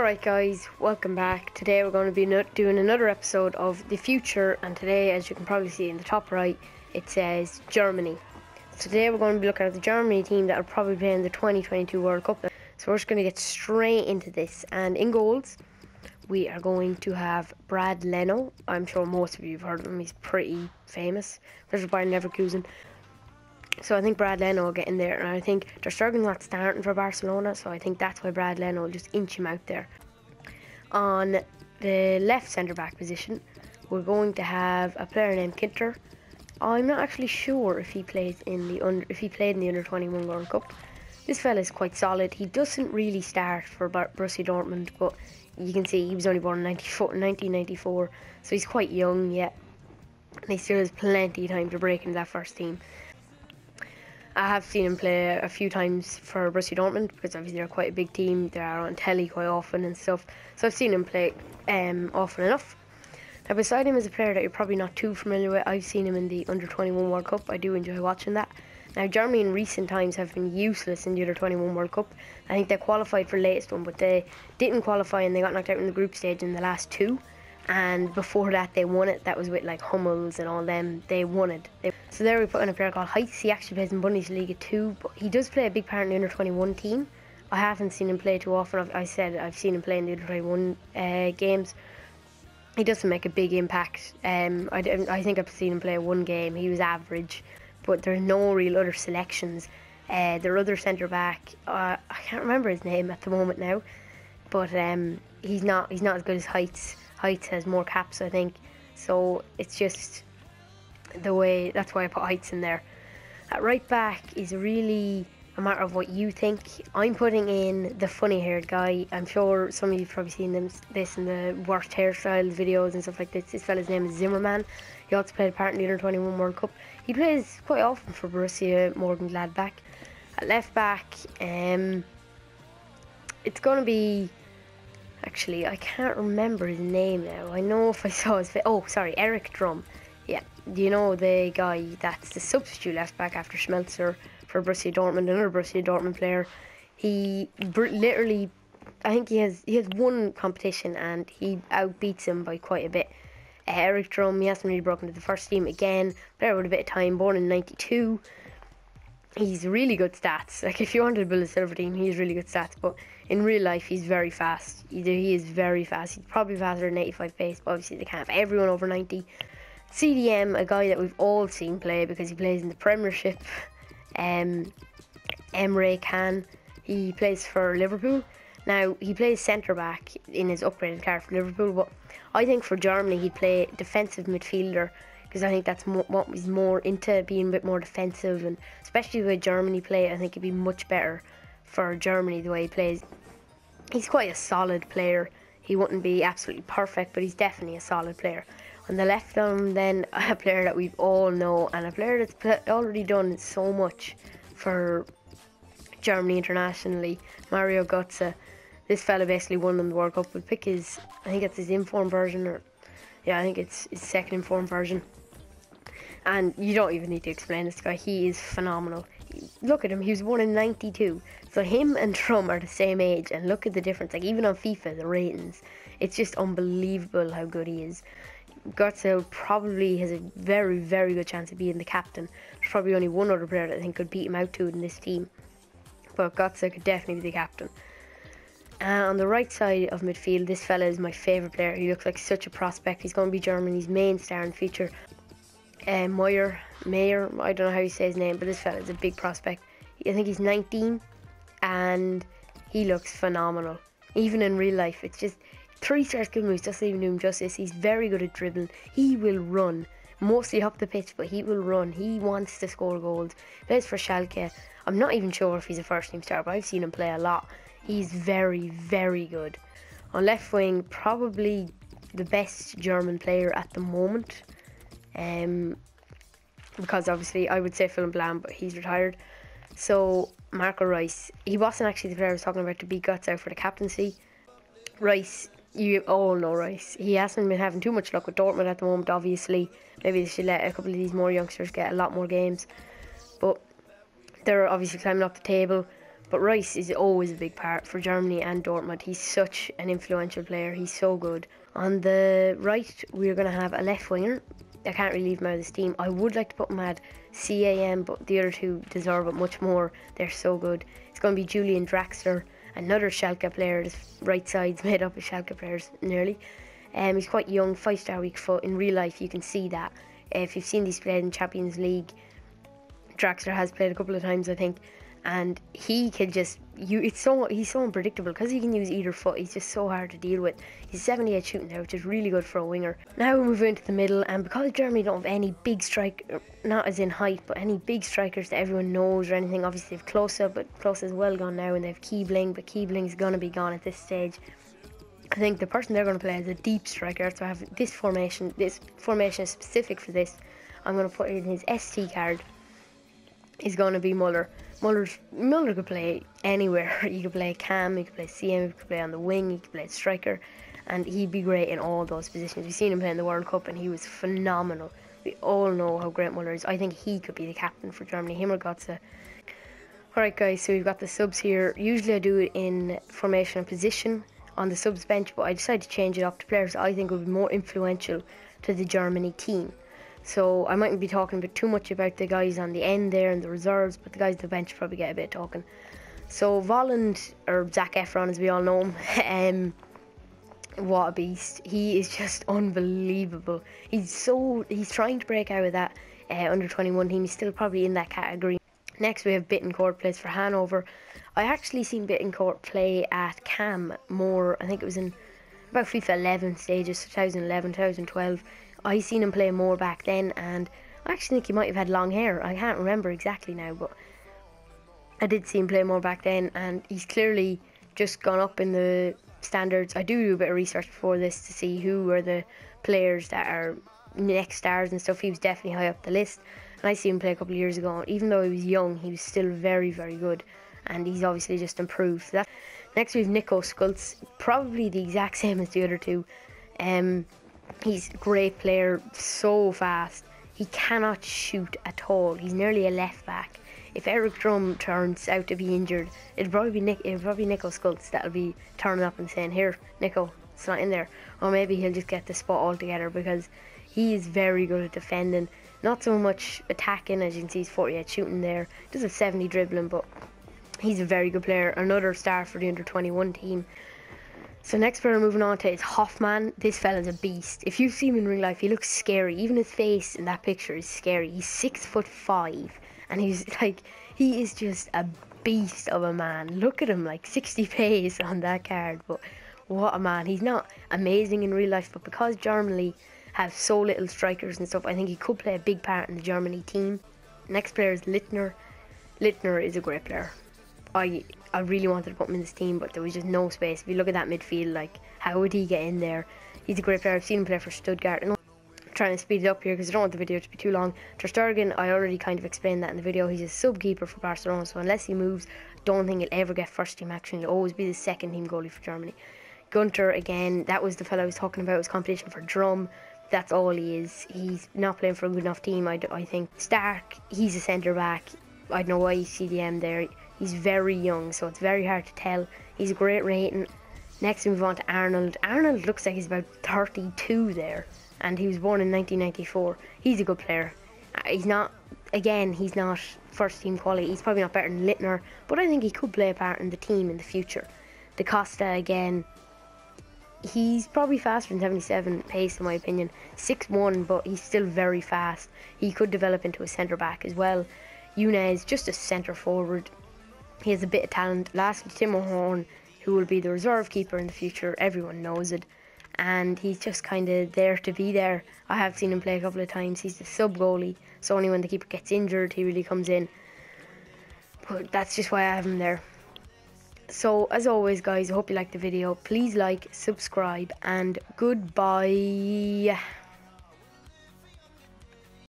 Alright guys, welcome back. Today we're going to be doing another episode of The Future, and today, as you can probably see in the top right, it says Germany. So today we're going to be looking at the Germany team that will probably play in the 2022 World Cup. So we're just going to get straight into this, and in goals we are going to have Brad Leno. I'm sure most of you have heard of him, he's pretty famous. There's Bayern Leverkusen. So I think Brad Leno will get in there, and I think Ter Stegen's not starting for Barcelona, so I think that's why Brad Leno will just inch him out there. On the left centre-back position, we're going to have a player named Kinter. I'm not actually sure if he played in the under 21 World Cup. This fella is quite solid. He doesn't really start for Borussia Dortmund, but you can see he was only born in 1994, so he's quite young yet, and he still has plenty of time to break into that first team. I have seen him play a few times for Borussia Dortmund because obviously they're quite a big team. They are on telly quite often and stuff. So I've seen him play often enough. Now beside him is a player that you're probably not too familiar with. I've seen him in the Under 21 World Cup. I do enjoy watching that. Now Germany in recent times have been useless in the Under 21 World Cup. I think they qualified for the latest one, but they didn't qualify and they got knocked out in the group stage in the last two. And before that they won it. That was with like Hummels and all them. They won it. So there we put in a player called Heitz. He actually plays in Bundesliga too, but he does play a big part in the under 21 team. I haven't seen him play too often. I've seen him play in the under 21 games. He doesn't make a big impact. I think I've seen him play one game. He was average, but there's no real other selections. Their other centre back, I can't remember his name at the moment now, but he's not as good as Heitz. Heitz has more caps, I think, so it's just the way. That's why I put Heitz in there. At right back is really a matter of what you think. I'm putting in the funny-haired guy. I'm sure some of you've probably seen this in the worst hairstyle videos and stuff like this. This fella's name is Zimmerman. He also played a part in the Under 21 World Cup. He plays quite often for Borussia Mönchengladbach. At left back, it's going to be... Actually, I can't remember his name now. I know if I saw his face. Oh, sorry, Eric Drum. Yeah, do you know the guy that's the substitute left back after Schmelzer for Borussia Dortmund, another Borussia Dortmund player? He literally, I think he has one competition and he outbeats him by quite a bit. Eric Drum, he hasn't really broken into the first team again. Player with a bit of time, born in '92. He's really good stats. Like, if you wanted to build a silver team, he's really good stats. But in real life, he's very fast. He is very fast. He's probably faster than 85 pace, but obviously they can't have everyone over 90. CDM, a guy that we've all seen play because he plays in the Premiership. Emre Can. He plays for Liverpool. Now, he plays centre-back in his upgraded card for Liverpool, but I think for Germany, he'd play defensive midfielder, because I think that's what he's more into, being a bit more defensive, and especially the way Germany play, I think it'd be much better for Germany the way he plays. He's quite a solid player. He wouldn't be absolutely perfect, but he's definitely a solid player. On the left arm, then, a player that we all know, and a player that's already done so much for Germany internationally, Mario Götze. This fella basically won them the World Cup. We'll pick his, I think it's his informed version, or yeah, I think it's his second informed version. And you don't even need to explain this guy. He is phenomenal. Look at him. He was born in '92. So him and Trump are the same age. And look at the difference. Like, even on FIFA, the ratings. It's just unbelievable how good he is. Götze probably has a very, very good chance of being the captain. There's probably only one other player that I think could beat him out to in this team. But Götze could definitely be the captain. On the right side of midfield, this fella is my favourite player. He looks like such a prospect. He's going to be Germany's main star in future. Mayer, I don't know how you say his name, but this fella is a big prospect. I think he's 19 and he looks phenomenal. Even in real life, it's just 3-star skill moves doesn't even do him justice. He's very good at dribbling. He will run, mostly up the pitch, but he will run. He wants to score goals. Plays for Schalke. I'm not even sure if he's a first team star, but I've seen him play a lot. He's very, very good. On left wing, probably the best German player at the moment. Because obviously I would say Philip Lahm, but he's retired. So Marco Reus, he wasn't actually the player I was talking about to beat Götze out for the captaincy. Reus, you all know Reus. He hasn't been having too much luck with Dortmund at the moment, obviously. Maybe they should let a couple of these more youngsters get a lot more games. But they're obviously climbing up the table. But Rice is always a big part for Germany and Dortmund. He's such an influential player. He's so good. On the right, we're going to have a left winger. I can't really leave him out of this team. I would like to put him at CAM, but the other two deserve it much more. They're so good. It's going to be Julian Draxler, another Schalke player. This right side's made up of Schalke players, nearly. He's quite young, 5-star weak foot. In real life, you can see that. If you've seen these played in Champions League, Draxler has played a couple of times, I think. And he can just, he's so unpredictable because he can use either foot. He's just so hard to deal with. He's 78 shooting there, which is really good for a winger. Now we move into the middle, and because Germany don't have any big strike, not as in height, but any big strikers that everyone knows or anything. Obviously they have Klose, but Klose is well gone now, and they have Keebling, but Keebling's gonna be gone at this stage. I think the person they're going to play is a deep striker, so I have this formation. This formation is specific for this. I'm going to put in his ST card. Is going to be Muller. Muller could play anywhere. He could play cam, he could play CM, he could play on the wing, he could play striker, and he'd be great in all those positions. We've seen him play in the World Cup, and he was phenomenal. We all know how great Muller is. I think he could be the captain for Germany. Him or Götze. Alright guys, so we've got the subs here. Usually I do it in formation and position on the subs bench, but I decided to change it up to players I think would be more influential to the Germany team. So I mightn't be talking a bit too much about the guys on the end there and the reserves, but the guys on the bench probably get a bit of talking. So Volland, or Zac Efron as we all know him, what a beast. He is just unbelievable. He's trying to break out of that under 21 team. He's still probably in that category. Next we have Bittencourt, plays for Hanover. I actually seen Bittencourt play at Cam more, I think it was in about FIFA 11 stages, 2011, 2012. I seen him play more back then, and I actually think he might have had long hair. I can't remember exactly now, but I did see him play more back then, and he's clearly just gone up in the standards. I do a bit of research before this to see who are the players that are next stars and stuff. He was definitely high up the list, and I see him play a couple of years ago. Even though he was young, he was still very, very good, and he's obviously just improved. Next we have Nico Schultz, probably the exact same as the other two. He's a great player, so fast. He cannot shoot at all. He's nearly a left back. If Eric Drum turns out to be injured, it'll probably be Nico Schultz that'll be turning up and saying, "Here, Nico, it's not in there." Or maybe he'll just get the spot altogether, because he is very good at defending. Not so much attacking, as you can see he's 48 shooting there. Does have 70 dribbling, but he's a very good player. Another star for the under 21 team. So next player moving on to is Hoffman. This fella's a beast. If you see him in real life, he looks scary. Even his face in that picture is scary. He's 6'5", and he is just a beast of a man. Look at him, like 60 pace on that card, but what a man. He's not amazing in real life, but because Germany have so little strikers and stuff, I think he could play a big part in the Germany team. Next player is Littner. Littner is a great player. I really wanted to put him in this team, but there was just no space. If you look at that midfield, like, how would he get in there? He's a great player. I've seen him play for Stuttgart. And I'm trying to speed it up here because I don't want the video to be too long. Ter Stegen, I already kind of explained that in the video. He's a sub-keeper for Barcelona, so unless he moves, don't think he'll ever get first team action. He'll always be the second team goalie for Germany. Gunter, again, that was the fellow I was talking about. His competition for Drum. That's all he is. He's not playing for a good enough team, I think. Stark, he's a centre back. I don't know why he's CDM there. He's very young, so it's very hard to tell. He's a great rating. Next we move on to Arnold. Arnold looks like he's about 32 there, and he was born in 1994. He's a good player. He's not first team quality. He's probably not better than Littner, but I think he could play a part in the team in the future. Da Costa, again, he's probably faster than 77 pace in my opinion. 6'1", but he's still very fast. He could develop into a centre back as well. Younes, just a centre forward. He has a bit of talent. Lastly, Timo Horn, who will be the reserve keeper in the future. Everyone knows it. And he's just kind of there to be there. I have seen him play a couple of times. He's the sub-goalie, so only when the keeper gets injured, he really comes in. But that's just why I have him there. So, as always, guys, I hope you liked the video. Please like, subscribe, and goodbye.